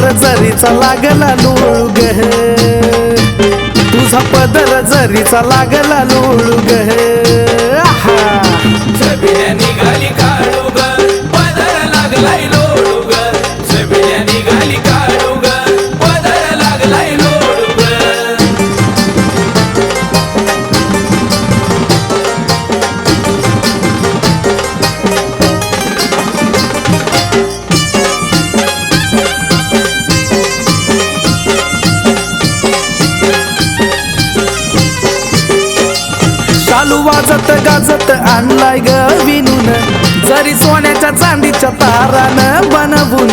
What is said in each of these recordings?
पदर जरीचा लागला लोळू ग, तुझा पदर जरीचा लागला लोळू ग. छबिल्या निघाली काढू ग, पदर लागलाय लोळू ग. छबिल्या निघाली काढू ग, पदर लागलाय लोळू ग. चालू वाजत गाजत आणलाय ग विणून, जरी सोन्याच्या चांदीच्या तारानं बनवून.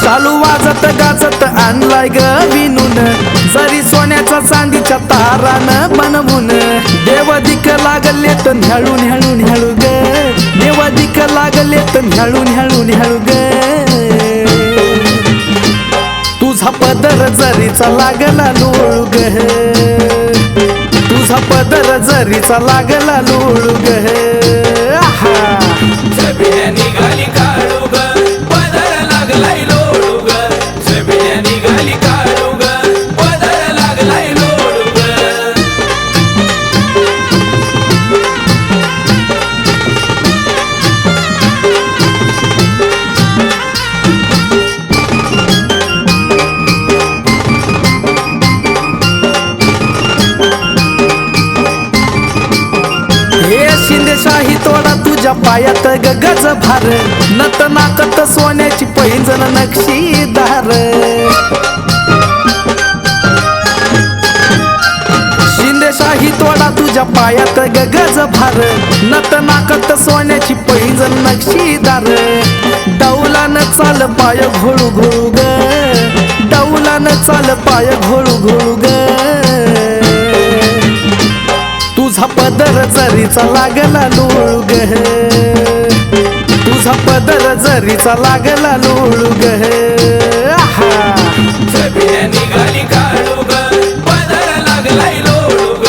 चालू वाजत गाजत आणलाय ग विणून, जरी सोन्याच्या चांदीच्या तारानं बनवून. देवदिक लागले तर न्याळून न्याळून न्याळू ग, देवदिक लागले तर न्याळून न्याळून न्याळू ग. तुझा पदर जरीचा लागला लोळू ग, तुझा पदर जरीचा लागला लोळू ग. छबिल्या निघाली काढू ग, पदर लागलाय लोळू ग. छबिल्या निघाली काढू ग, पदर लागलाय लोळू ग. शिंदेशाही तोडा तुझ्या पायात ग गज भार, नत नाकत सोन्याची पैंजण नक्षीदार. शिंदेशाही तोडा तुझ्या पायात ग गज भार, नत नाकत सोन्याची पैंजण नक्षीदार. डौलानं चाल पाय घोळू घोळू ग, डौलानं चाल पाय घोळू घोळू ग. तुझा पदर जरीचा लागला लोळू ग, तुझा पदर जरीचा लागला लोळू ग. छबिल्या निघाली काढू ग, पदर लागलाय लोळू ग.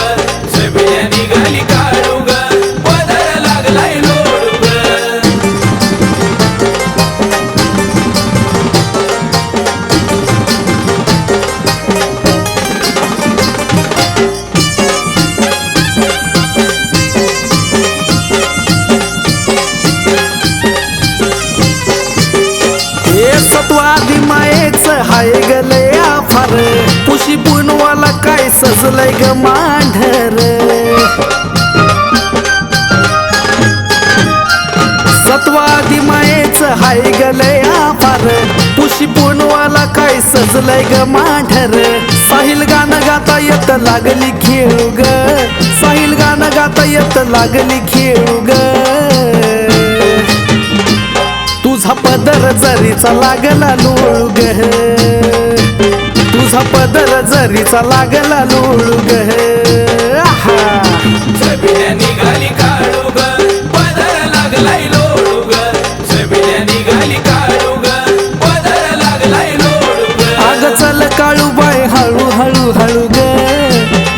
छबिल्या निघाली काढू ग, पदर लागलाय लोळू ग. सत्वादी मायेच हाय गले आफार, पुशी पुनवाला काय सजलंय ग मांढर. सत्वादी मायेच हाय गले आफार, पुशी पुनवाला काय सजलंय ग मांढर. साहिल गाणं गाता येत लागली खेळू ग, साहिल गाणं गाता येत लागली खेळू ग. तुझा पदर जरीचा लागला लोळू ग, तुझा पदर जरीचा लागला लोळू ग. छबिल्या निघाली काढू ग, पदर लागलाय लोळू ग. छबिल्या निघाली काढू ग, पदर लागलाय लोळू ग. अग चल काळू बाय हळू हळू हळू ग,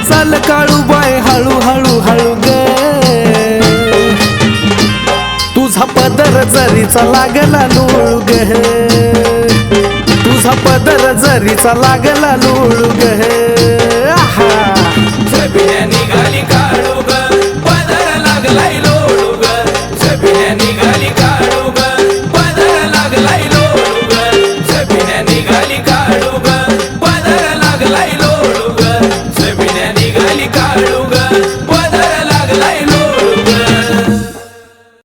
चल काळू बाय हळू हळू हळू ग. तुझा पदर जरीचा लागला लोळू ग, तुझा पदर जरीचा लागला लोळू ग.